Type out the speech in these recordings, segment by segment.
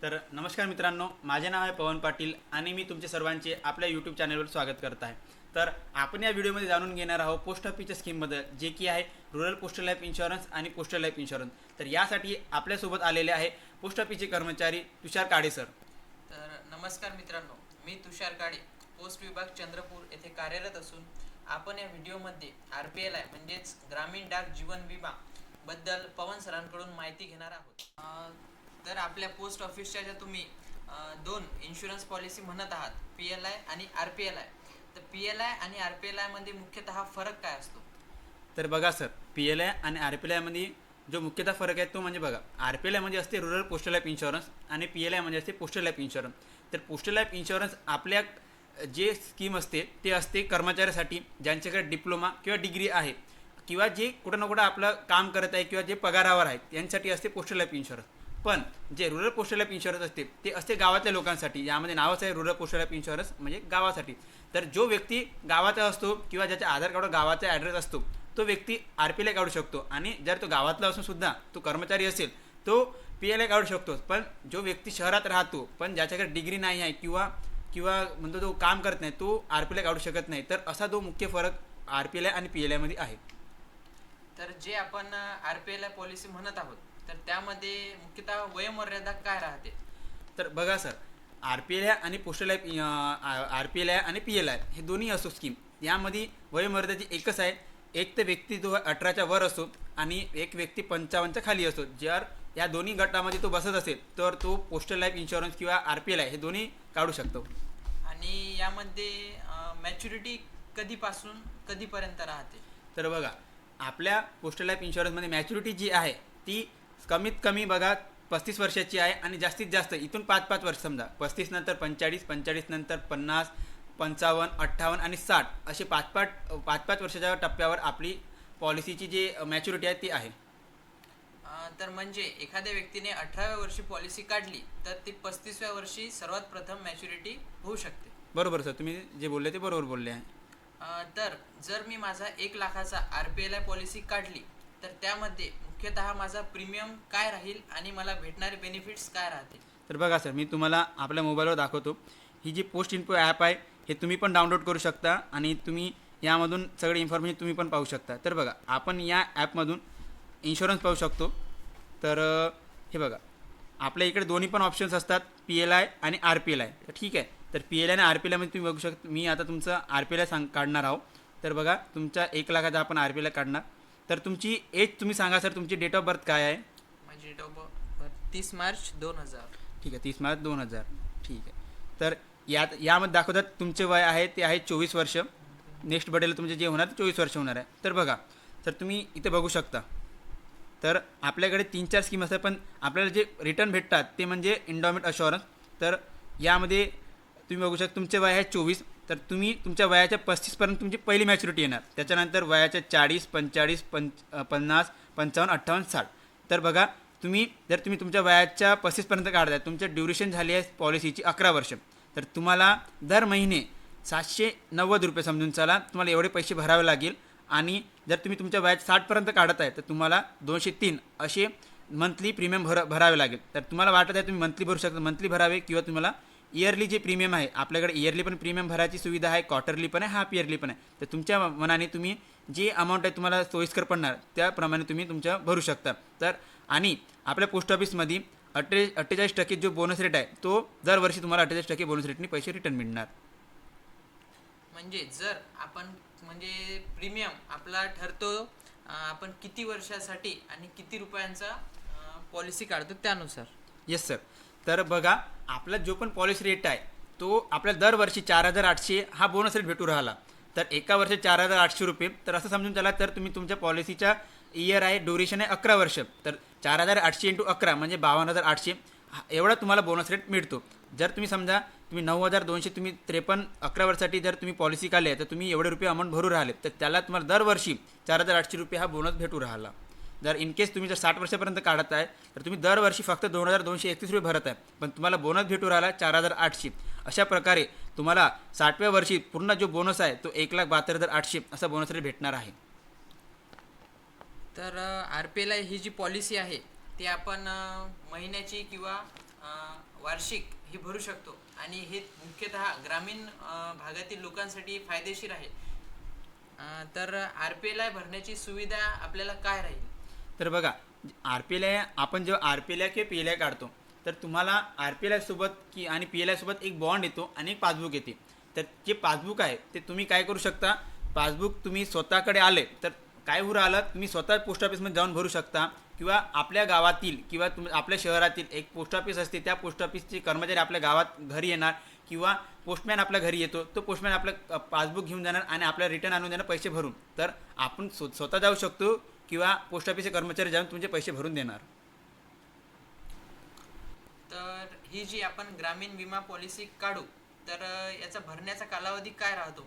तर नमस्कार मित्रांनो, माझे नाव आहे पवन पाटील आणि मी तुमचे सर्वांचे आपल्या यूट्यूब चॅनलवर स्वागत करत आहे. तर आपण या व्हिडिओमध्ये जाणून घेणार आहोत पोस्ट ऑफिसच्या स्कीमबद्दल, जे की आहे रुरल पोस्टल लाईफ इन्शुरन्स आणि पोस्टल लाईफ इन्शुरन्स. तर यासाठी आपल्यासोबत आलेले आहे पोस्ट ऑफिसचे कर्मचारी तुषार काळे सर. तर नमस्कार मित्रांनो, मी तुषार काळे, पोस्ट विभाग चंद्रपूर येथे कार्यरत असून आपण या व्हिडिओमध्ये RPLI म्हणजेच ग्रामीण डाक जीवन विमा बद्दल पवन सरांकडून माहिती घेणार आहोत. तर आपल्या पोस्ट ऑफिसच्या ज्या तुम्ही दोन इन्शुरन्स पॉलिसी म्हणत आहात, PLI आणि RPLI, तर PLI आणि RPLI मध्ये मुख्यतः फरक काय असतो? तर बघा सर, PLI आणि RPLI मध्ये जो मुख्यतः फरक आहे तो म्हणजे बघा, RPLI म्हणजे असते रुरल पोस्टल लाईफ इन्शुरन्स आणि PLI म्हणजे असते पोस्टल लाईफ इन्शुरन्स. तर पोस्टल लाईफ इन्शुरन्स आपल्या जे स्कीम असते ते असते कर्मचाऱ्यासाठी ज्यांच्याकडे डिप्लोमा किंवा डिग्री आहे किंवा जे कुठं ना कुठं आपलं काम करत आहे किंवा जे पगारावर आहेत यांच्यासाठी असते पोस्टल लाईफ इन्शुरन्स. पण जे रुरल पोस्टल लाईफ इन्शुरन्स असते ते असते गावातल्या लोकांसाठी. यामध्ये नावच आहे रुरल पोस्टल लाईफ इन्शुरन्स म्हणजे गावासाठी. तर जो व्यक्ती गावाचा असतो किंवा ज्याच्या आधार कार्डवर गावाचा ॲड्रेस असतो तो व्यक्ती RPLI काढू शकतो, आणि जर तो गावातला असून सुद्धा तो कर्मचारी असेल तो PLI काढू शकतो. पण जो व्यक्ती शहरात राहतो पण ज्याच्याकडे डिग्री नाही आहे किंवा किंवा म्हणतो तो काम करत नाही तो RPLI काढू शकत नाही. तर असा तो मुख्य फरक RPLI आणि PLI मध्ये आहे. तर जे आपण RPLI पॉलिसी म्हणत आहोत, तर त्यामध्ये मुख्यतः वयोमर्यादा काय राहते? तर बघा सर, RPLI आणि पोस्टल लाईफ RPLI आणि PLI हे दोन्ही असो स्कीम, यामध्ये वयोमर्यादा एकच आहे. एक तर व्यक्ती जो 18च्या वर असो आणि एक व्यक्ती 55च्या खाली असो. जर या दोन्ही गटामध्ये तो बसत असेल तर तो पोस्टल लाईफ इन्शुरन्स किंवा RPLI हे दोन्ही काढू शकतो. आणि यामध्ये मॅच्युरिटी कधीपासून कधीपर्यंत राहते? तर बघा, आपल्या पोस्टल लाईफ इन्शुरन्समध्ये मॅच्युरिटी जी आहे ती कमीत कमी बघा 35 वर्षाची आहे आणि जास्तीत जास्त इथून 5-5 वर्ष, समजा 35 नंतर 45, 45 नंतर 50, 55, 58 आणि 60 असे 5-5 वर्षाच्या टप्प्यावर आपली पॉलिसीची जी मॅच्युरिटी आहे ती आहे. तर म्हणजे एखाद्या व्यक्तीने 18व्या वर्षी पॉलिसी काढली तर ती 35व्या वर्षी सर्वात प्रथम मॅच्युरिटी होऊ शकते. बरोबर सर, तुम्ही जे बोलले ते बरोबर बोलले आहे. तर जर मी माझा 1 लाखाचा RPLI पॉलिसी काढली तर त्यामध्ये मुख्यतः माझा प्रीमियम काय राहील आणि मला भेटणारे बेनिफिट्स काय राहतील? तर बघा सर, मी तुम्हाला आपल्या मोबाईलवर दाखवतो. ही जी पोस्ट इन्फो ॲप आहे हे तुम्ही पण डाउनलोड करू शकता आणि तुम्ही यामधून सगळी इन्फॉर्मेशन तुम्ही पण पाहू शकता. तर बघा, आपण या ॲपमधून इन्शुरन्स पाहू शकतो. तर हे बघा, आपल्या इकडे दोन्ही पण ऑप्शन्स असतात, PLI आणि RPLI. तर ठीक आहे, तर PLI आणि RPLI मध्ये तुम्ही बघू शकता. मी आता तुमचं RPLI काढणार आहोत. तर बघा, तुमच्या 1 लाखाचा आपण RPLI काढणार. तर तुमची एज तुम्ही सांगा सर, तुमची डेट ऑफ बर्थ काय आहे? माझी डेट ऑफ बर्थ 30 मार्च 2000. ठीक आहे, 30 मार्च 2000. ठीक आहे. तर यामध्ये दाखवतात तुमचे वय आहे ते आहे 24 वर्ष. नेक्स्ट बर्थडेला तुमचे जे होणार ते 24 वर्ष होणार आहे. तर बघा सर, तुम्ही इथे बघू शकता. तर आपल्याकडे 3-4 स्कीम असतात, पण आपल्याला जे रिटर्न भेटतात ते म्हणजे इंडॉमेंट अशुरन्स. तर यामध्ये तुम्ही बघू शकता तुमचे वय आहे 24. तर तुम्ही तुमच्या वयाच्या 35पर्यंत तुमची पहिली मॅच्युरिटी येणार. त्याच्यानंतर वयाच्या 40, 45, 50, 55, 58, 60. तर बघा, जर तुम्ही तुमच्या वयाच्या 35पर्यंत काढताय, तुमचं ड्युरेशन झाली आहे पॉलिसीची 11 वर्ष. तर तुम्हाला दर महिने 790 रुपये समजून चला तुम्हाला एवढे पैसे भरावे लागेल. आणि जर तुम्ही तुमच्या वयाच्या 60पर्यंत काढत आहे तर तुम्हाला 203 असे मंथली प्रीमियम भरावे लागेल. तर तुम्हाला वाटत आहे तुम्ही मंथली भरू शकता, मंथली भरावे, किंवा तुम्हाला इयरली जे प्रीमियम आहे, आपल्याकडे इयरली पण प्रीमियम भरायची सुविधा आहे, क्वार्टरली पण आहे, हाफ इयरली पण आहे. तर तुमच्या मनाने तुम्ही जे अमाऊंट आहे तुम्हाला सोयीस्कर पडणार त्याप्रमाणे तुम्ही तुमच्या भरू शकता. तर आणि आपल्या पोस्ट ऑफिसमध्ये 48% जो बोनस रेट आहे तो दरवर्षी तुम्हाला 48% बोनस रेटने पैसे रिटर्न मिळणार. म्हणजे जर आपण प्रीमियम आपला ठरतो आपण किती वर्षासाठी आणि किती रुपयांचा पॉलिसी काढतो त्यानुसार. Yes sir. तर बघा, आपला जो पण पॉलिसी रेट आहे तो आपल्याला दरवर्षी 4800 हा बोनस रेट भेटू राहिला. तर एका वर्षी 4800 रुपये. तर असं समजून चला, तर तुम्ही तुमच्या पॉलिसीच्या इयर आहे, ड्युरेशन आहे 11 वर्ष. तर 4800 × 11 म्हणजे 52,800 एवढा तुम्हाला बोनस रेट मिळतो. जर तुम्ही समजा तुम्ही 9,200 तुम्ही 53 11 वर्षासाठी जर तुम्ही पॉलिसी काढली आहे तर तुम्ही एवढे रुपये अमाऊंट भरू राहिले, तर त्याला तुम्हाला दरवर्षी 4800 रुपये हा बोनस भेटू राहिला. जर इन केस तुम्ही जर 60 वर्षापर्यंत काढत आहे तर तुम्ही दरवर्षी फक्त 2,231 रुपये भरत आहे, पण तुम्हाला बोनस भेटू राहिला 4,800. अशा प्रकारे तुम्हाला 60व्या वर्षी पूर्ण जो बोनस आहे तो 1,72,800 असा बोनस रेट भेटणार आहे. तर RPLI ही जी पॉलिसी आहे ती आपण महिन्याची किंवा वार्षिक हे भरू शकतो आणि हे मुख्यतः ग्रामीण भागातील लोकांसाठी फायदेशीर आहे. तर RPLI भरण्याची सुविधा आपल्याला काय राहील? तर बघा, RPLI आपण जेव्हा RPLI किंवा PLI काढतो तर तुम्हाला RPLI सोबत की आणि PLI सोबत एक बॉन्ड येतो आणि एक पासबुक येते. तर जे पासबुक आहे ते तुम्ही काय करू शकता, पासबुक तुम्ही स्वतःकडे आले तर काय होऊ राहिलं, तुम्ही स्वतः पोस्ट ऑफिसमध्ये जाऊन भरू शकता किंवा आपल्या गावातील किंवा आपल्या शहरातील एक पोस्ट ऑफिस असते, त्या पोस्ट ऑफिसचे कर्मचारी आपल्या गावात घरी येणार किंवा पोस्टमॅन आपल्या घरी येतो, तो पोस्टमॅन आपलं पासबुक घेऊन जाणार आणि आपल्याला रिटर्न आणून देणार पैसे भरून. तर आपण स्वतः जाऊ शकतो किंवा पोस्ट ऑफिसचे कर्मचारी जाऊन तुमचे पैसे भरून देणार. तर ही जी आपण ग्रामीण विमा पॉलिसी काढू तर याचा भरण्याचा कालावधी काय राहतो?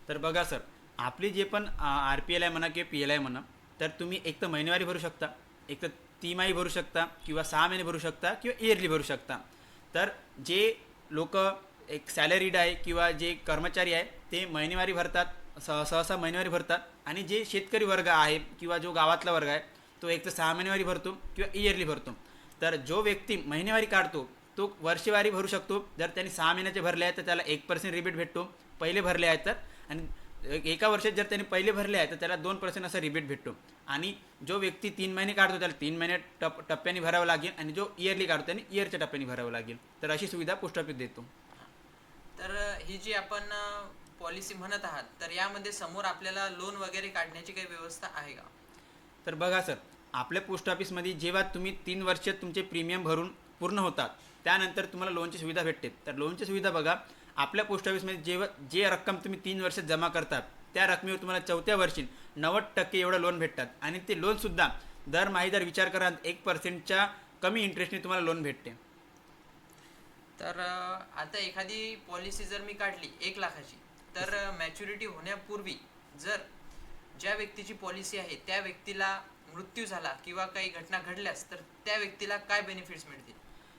तर बघा सर, आपली जे पण RPLI म्हणा किंवा PLI म्हणा, तर तुम्ही एक तर महिनेवारी भरू शकता, एक तर तिमाही भरू शकता किंवा 6 महिने भरू शकता किंवा इयरली भरू शकता. तर जे लोक एक सॅलरीड आहे किंवा जे कर्मचारी आहे ते महिनेवारी भरतात, सहसा महिनेवारी भरतात आणि जे शेतकरी वर्ग आहे किंवा जो गावातला वर्ग आहे तो एक तर 6 महिनेवारी भरतो किंवा इयरली भरतो. तर जो व्यक्ती महिनेवारी काढतो तो वर्षवारी भरू शकतो. जर त्यांनी 6 महिन्याचे भरले आहे तर त्याला 1% रिबेट भेटतो पहिले भरले आहेत तर, आणि एका वर्षात जर त्यांनी पहिले भरले आहे तर त्याला 2% असा रिबेट भेटतो. आणि जो व्यक्ती 3 महिने काढतो त्याला 3 महिने टप्प्याने भरावं लागेल आणि जो इयरली काढतो त्याने इयरच्या टप्प्याने भरावं लागेल. तर अशी सुविधा पोस्ट ऑफिस देतो. तर ही जी आपण पॉलिसी म्हणत आहात तर यामध्ये समोर आपल्याला लोन वगैरे काढण्याची काही व्यवस्था आहे का? तर बघा सर, आपल्या पोस्ट ऑफिसमध्ये जेव्हा तुम्ही 3 वर्ष तुमचे प्रीमियम भरून पूर्ण होतात त्यानंतर तुम्हाला लोनची सुविधा भेटते. तर लोनची सुविधा बघा, आपल्या पोस्ट ऑफिसमध्ये जेव्हा जे रक्कम तुम्ही 3 वर्षात जमा करतात त्या रकमेवर तुम्हाला 4थ्या वर्षी 90% एवढं लोन भेटतात आणि ते लोनसुद्धा दरमहा जर विचार कराल 1%च्या कमी इंटरेस्टने तुम्हाला लोन भेटते. तर आता एखादी पॉलिसी जर मी काढली 1 लाखाची तर मॅच्युरिटी होण्यापूर्वी जर ज्या व्यक्तीची पॉलिसी आहे त्या व्यक्तीला मृत्यू झाला किंवा काही घटना घडल्यास तर त्या व्यक्तीला काय बेनिफिट्स मिळतील?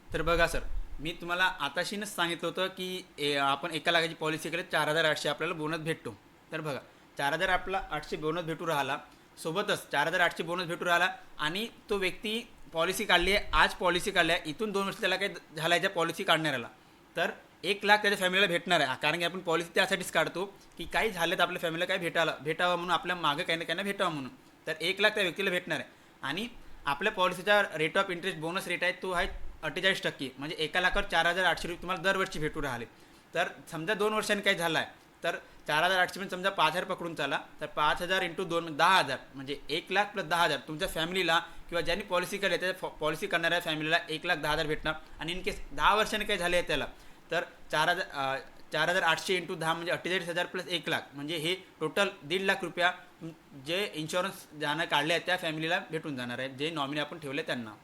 तर बघा सर, मी तुम्हाला आताशीनच सांगितलं होतं की आपण 1 लाखाची पॉलिसी केली 4,800 आपल्याला बोनस भेटतो. तर बघा, 4,800 बोनस भेटू राहिला, सोबतच 4,800 बोनस भेटू राहिला आणि तो व्यक्ती पॉलिसी काढली आहे, आज पॉलिसी काढली आहे, इथून 2 वर्ष त्याला काही झालं आहे ज्या पॉलिसी काढणाऱ्याला, तर 1 लाख त्याच्या फॅमिलीला भेटणार आहे. कारण की आपण पॉलिसी त्यासाठीच काढतो की काही झालं तर आपल्या फॅमिलीला काही भेटावं म्हणून, आपल्या मागं काही ना काही भेटावं म्हणून. तर 1 लाख त्या व्यक्तीला भेटणार आहे आणि आपल्या पॉलिसीचा rate of interest bonus rate आहे तो आहे 48%. म्हणजे 1 लाखावर 4,800 रुपये तुम्हाला दरवर्षी भेटू राहिले. तर समजा 2 वर्षांनी काही झालं आहे तर 4,800 म्हणजे समजा 5,000 पकडून चाला, तर 5,000 × 2 10,000 म्हणजे 1 लाख + 10,000 तुमच्या फॅमिलीला किंवा ज्यांनी पॉलिसी केली त्या पॉलिसी करणाऱ्या फॅमिलीला 1,10,000 भेटणार. आणि इन केस 10 वर्षांनी काही झाले आहे त्याला तर 4,800 × 10 म्हणजे 48,000 + 1 लाख म्हणजे हे टोटल 1.5 लाख रुपया जे इन्शुरन्स ज्यानं काढले आहेत त्या फॅमिलीला भेटून जाणार आहे, जे नॉमिनी आपण ठेवले त्यांना.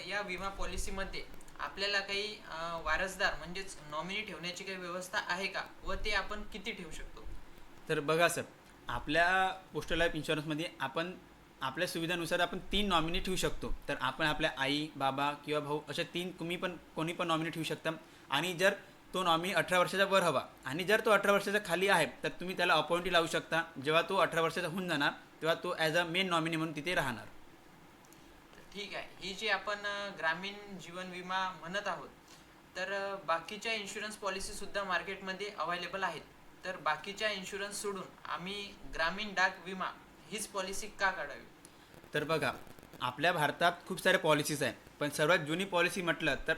या विमा पॉलिसीमध्ये आपल्याला काही वारसदार म्हणजेच नॉमिनी ठेवण्याची काही व्यवस्था आहे का व ते आपण किती ठेवू शकतो? तर बघा सर, आपल्या पोस्टल लाईफ इन्शुरन्समध्ये आपण आपल्या सुविधानुसार आपण 3 नॉमिनी ठेवू शकतो. तर आपण आपल्या आई, बाबा किंवा भाऊ अशा 3 कोणी पण नॉमिनी ठेवू शकता. आणि जर तो नॉमिनी 18 वर्षाचा वर हवा आणि जर तो 18 वर्षाचा खाली आहे तर तुम्ही त्याला अपॉइंटी लावू शकता. जेव्हा तो 18 वर्षाचा होऊन जाणार तेव्हा तो ॲज अ मेन नॉमिनी म्हणून तिथे राहणार. ठीक आहे. ही जी आपण ग्रामीण जीवन विमा म्हणत आहोत तर बाकीच्या इन्शुरन्स पॉलिसी सुद्धा मार्केटमध्ये अवेलेबल आहेत. तर बाकीच्या इन्शुरन्स सोडून आम्ही ग्रामीण डाक विमा हीच पॉलिसी का काढावी? तर बघा, आपल्या भारतात खूप साऱ्या पॉलिसीज आहेत, पण सर्वात जुनी पॉलिसी म्हटलं तर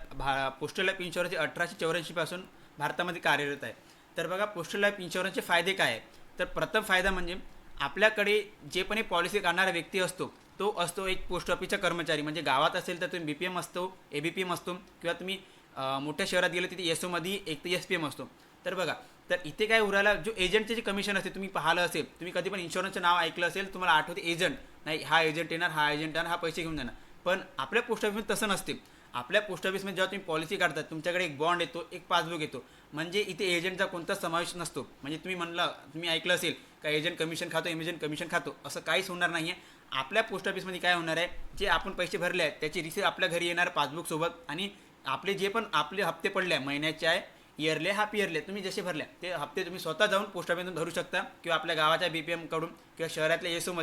पोस्टल लाईफ इन्शुरन्स 1884 पासून भारतामध्ये कार्यरत आहे. तर बघा, पोस्टल लाईफ इन्शुरन्सचे फायदे काय आहे? तर प्रथम फायदा म्हणजे आपल्याकडे जे पण पॉलिसी काढणारा व्यक्ती असतो तो असतो एक पोस्ट ऑफिसचा कर्मचारी. म्हणजे गावात असेल तर तुम्ही BPM असतो, ABPM असतो किंवा तुम्ही मोठ्या शहरात गेले तिथे SO एक तर SPM असतो. तर बघा, तर इथे काय उरायला जो एजंटचे जे कमिशन असते तुम्ही पाहिलं असेल, तुम्ही कधी पण इन्शुरन्सचं नाव ऐकलं असेल, तुम्हाला आठवते एजंट, नाही हा एजंट येणार, हा एजंट येणार, हा पैसे घेऊन जाणार. पण आपल्या पोस्ट ऑफिसमध्ये तसं नसते. आपल्या पोस्ट ऑफिसमध्ये जेव्हा तुम्ही पॉलिसी काढतात तुमच्याकडे एक बॉन्ड येतो, एक पासबुक येतो. म्हणजे इथे एजंटचा कोणताच समावेश नसतो. म्हणजे तुम्ही ऐकलं असेल का एजंट कमिशन खातो, एजंट कमिशन खातो, असं काहीच होणार नाही आहे. आपल्या पोस्ट ऑफिसमध्ये काय होणार आहे, जे आपण पैसे भरले आहेत त्याची रिसीट आपल्या घरी येणार पासबुकसोबत. आणि आपले जे पण आपले हप्ते पडले आहे, महिन्याचे आहे, इयरले, हाफ इयरले, तुम्ही जसे भरले ते हप्ते तुम्ही स्वतः जाऊन पोस्ट ऑफिसमधून भरू शकता किंवा आपल्या गावाच्या BPM कडून किंवा शहरातल्या SO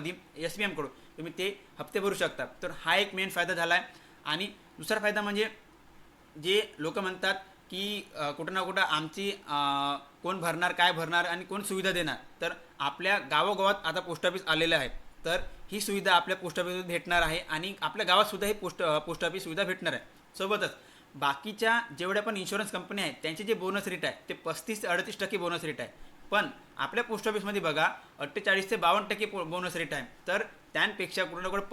SPM कडून तुम्ही ते हप्ते भरू शकता. तर हा एक मेन फायदा झाला आहे. आणि दुसरा फायदा म्हणजे जे लोक म्हणतात की कुठं ना कुठं आमची कोण भरणार, काय भरणार आणि कोण सुविधा देणार, तर आपल्या गावोगावात आता पोस्ट ऑफिस आलेलं आहे. तर ही सुविधा आपल्या पोस्ट ऑफिसमध्ये भेटणार आहे आणि आपल्या गावातसुद्धा ही पोस्ट ऑफिस सुविधा भेटणार आहे. सोबतच बाकीच्या जेवढ्या पण इन्शुरन्स कंपन्या आहेत त्यांचे जे बोनस रेट आहे ते 35 ते 38% बोनस रेट आहे. पण आपल्या पोस्ट ऑफिसमध्ये बघा 48 ते 52% बोनस रेट आहे. तर त्यांपेक्षा कुठं ना कुठं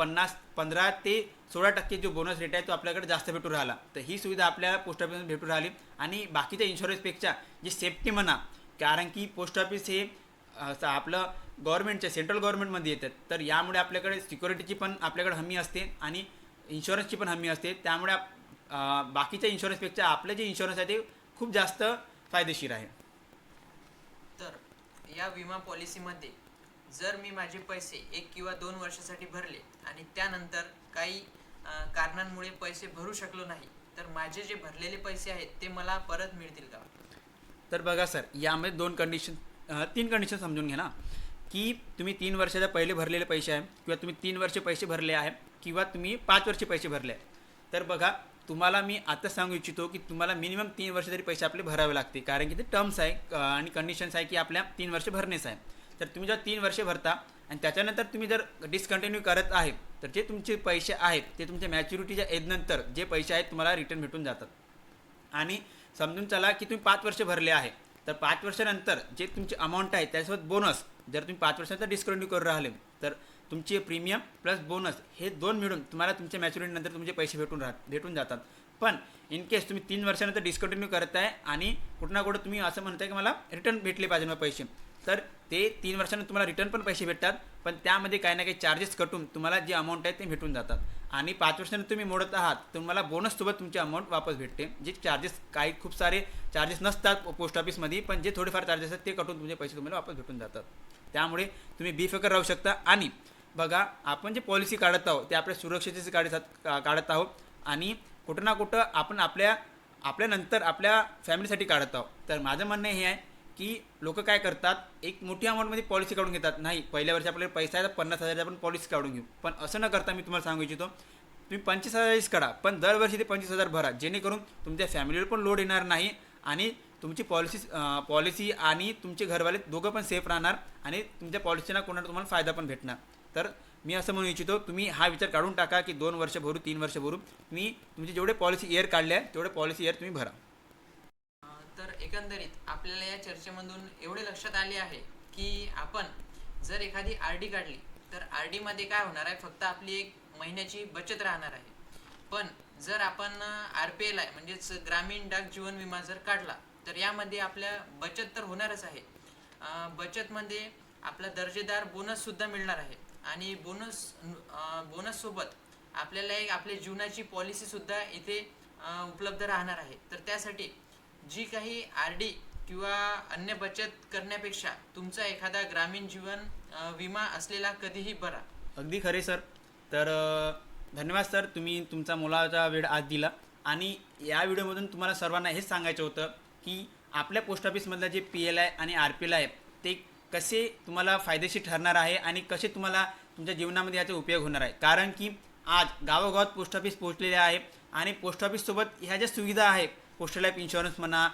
15 ते 16% जो बोनस रेट आहे तो आपल्याकडे जास्त भेटू राहिला. तर ही सुविधा आपल्याला पोस्ट ऑफिसमध्ये भेटू राहिली आणि बाकीच्या इन्शुरन्सपेक्षा जी सेफ्टी म्हणा, कारण की पोस्ट ऑफिस हे आपलं गव्हर्नमेंटच्या सेंट्रल गव्हर्नमेंटमध्ये येतात. तर यामुळे आपल्याकडे सिक्युरिटीची पण आपल्याकडे हमी असते आणि इन्शुरन्सची पण हमी असते. त्यामुळे बाकीच्या इन्शुरन्सपेक्षा आपले जे इन्शुरन्स आहे ते खूप जास्त फायदेशीर आहे. तर या विमा पॉलिसीमध्ये जर मी माझे पैसे 1 किंवा 2 वर्षासाठी भरले आणि त्यानंतर काही कारणांमुळे पैसे भरू शकलो नाही, तर माझे जे भरलेले पैसे आहेत ते मला परत मिळतील का? तर बघा सर, यामध्ये 3 कंडिशन समजून घ्या ना, की तुम्ही 3 वर्षाच्या पहिले भरलेले पैसे आहे किंवा तुम्ही 3 वर्ष पैसे भरले आहे किंवा तुम्ही 5 वर्ष पैसे भरले आहे. तर बघा, तुम्हाला मी आता सांगू इच्छितो की तुम्हाला मिनिमम 3 वर्ष तरी पैसे आपले भरावे लागते, कारण की ते टर्म्स आहे आणि कंडिशन्स आहे की आपल्या 3 वर्ष भरणेच आहे. तर तुम्ही जर 3 वर्ष भरता आणि त्याच्यानंतर तुम्ही जर डिस्कंटिन्यू करत आहे, तर जे तुमचे पैसे आहेत ते तुमच्या मॅच्युरिटीच्या एजनंतर जे पैसे आहेत तुम्हाला रिटर्न भेटून जातात. आणि समजून चला की तुम्ही 5 वर्ष भरले आहे, तर 5 वर्षानंतर जे तुमची अमाऊंट आहे त्याच्यासोबत बोनस, जर तुम्ही 5 वर्षानंतर डिस्कंटिन्यू करू राहिले तर तुमचे प्रीमियम प्लस बोनस हे 2 मिळून तुम्हाला तुमच्या मॅच्युरिटीनंतर तुमचे पैसे भेटून जातात. पण इन केस तुम्ही 3 वर्षानंतर डिस्कंटिन्यू करत आहे आणि कुठं ना कुठं तुम्ही असं म्हणताय की मला रिटर्न भेटले पाहिजे मला पैसे, तर ते 3 वर्षानंतर तुम्हाला रिटर्न पण पैसे भेटतात, पण त्यामध्ये काही ना काही चार्जेस कटून तुम्हाला जे अमाऊंट आहे ते भेटून जातात. आणि 5 वर्षानंतर तुम्ही मोडत आहात तुम्हाला बोनससोबत तुमची अमाऊंट वापस भेटते. जे चार्जेस काही खूप सारे चार्जेस नसतात पोस्ट ऑफिसमध्ये, पण जे थोडेफार चार्जेस आहेत ते कटून तुमचे पैसे तुम्हाला वापस भेटून जातात. त्यामुळे तुम्ही बेफिकर राहू शकता. आणि बघा, आपण जे पॉलिसी काढत आहोत ते आपल्या सुरक्षेची काढत आहोत आणि कुठं ना कुठं आपण आपल्यानंतर आपल्या फॅमिलीसाठी काढत आहोत. तर माझं म्हणणं हे आहे की लोक काय करतात, एक मोठी अमाऊंटमध्ये पॉलिसी काढून घेतात. नाही, पहिल्या वर्षी आपल्याला पैसा आहे तर 50,000 आपण पॉलिसी काढून घेऊ, पण असं न करता मी तुम्हाला सांगू इच्छितो तुम्ही 25,000 काढा, पण दरवर्षी ते 25,000 भरा, जेणेकरून तुमच्या फॅमिलीवर पण लोड येणार नाही आणि तुमची पॉलिसी आणि तुमचे घरवाले दोघं पण सेफ राहणार आणि तुमच्या पॉलिसीना कोणाला तुम्हाला फायदा पण भेटणार. तर मी असं म्हणू इच्छितो, तुम्ही हा विचार काढून टाका की 2 वर्ष भरू, 3 वर्ष भरू. तुम्ही तुमचे जेवढे पॉलिसी इयर काढले आहे तेवढे पॉलिसी इयर तुम्ही भरा. तर एकंदरीत आपल्याला या चर्चेमधून एवढे लक्षात आले आहे की आपण जर एखादी RD काढली तर RD मध्ये काय होणार आहे, फक्त आपली 1 महिन्याची बचत राहणार आहे. पण जर आपण RPLI म्हणजेच ग्रामीण डाक जीवन विमा जर काढला तर यामध्ये आपल्या बचत तर होणारच आहे. बचतमध्ये आपला दर्जेदार बोनस सुद्धा मिळणार आहे आणि बोनस सोबत आपल्याला एक आपल्या जीवनाची पॉलिसी सुद्धा इथे उपलब्ध राहणार आहे. तर त्यासाठी जी काही RD किंवा अन्य बचत करण्यापेक्षा तुमचा एखादा ग्रामीण जीवन विमा असलेला कधीही बरा. अगदी खरे सर. तर धन्यवाद सर, तुम्ही तुमचा मोलाचा वेळ आज दिला. आणि या व्हिडिओमधून तुम्हाला सर्वांना हेच सांगायचं होतं की आपल्या पोस्ट ऑफिसमधलं जे PLI आणि RPLI आहे ते कसे तुम्हाला फायदेशीर ठरणार आहे आणि कसे तुम्हाला तुमच्या जीवनामध्ये याचा उपयोग होणार आहे. कारण की आज गावागावात पोस्ट ऑफिस पोहोचलेले आहे आणि पोस्ट ऑफिससोबत ह्या ज्या सुविधा आहे, पोस्टल लाईफ इन्शुरन्स म्हणा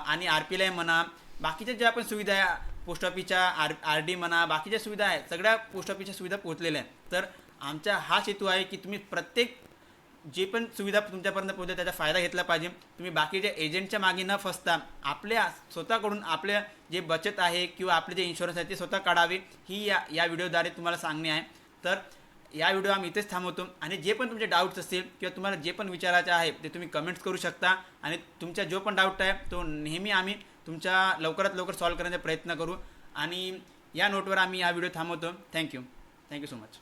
आणि RPLI म्हणा, बाकीच्या ज्या पण सुविधा आहे पोस्ट ऑफिसच्या RD म्हणा, बाकीच्या सुविधा आहेत, सगळ्या पोस्ट ऑफिसच्या सुविधा पोहोचलेल्या आहेत. तर आमचा हाच हेतू आहे की तुम्ही प्रत्येक जे पण सुविधा तुमच्यापर्यंत पोहोचते त्याचा फायदा घेतला पाहिजे. तुम्ही बाकीच्या एजंटच्या मागे न फसता आपल्या स्वतःकडून आपल्या जे बचत आहे किंवा आपले जे इन्शुरन्स आहे ते स्वतः काढावे, ही या व्हिडिओद्वारे तुम्हाला सांगणे आहे. तर या व्हिडिओ आम्ही इथेच थांबवतो आणि जे पण तुमचे डाऊट्स असतील किंवा तुम्हाला जे पण विचारायचे आहे ते तुम्ही कमेंट्स करू शकता आणि तुमचा जो पण डाऊट आहे तो नेहमी आम्ही तुमच्या लवकरात लवकर सॉल्व्ह करण्याचा प्रयत्न करू. आणि या नोटवर आम्ही हा व्हिडिओ थांबवतो. Thank you so much.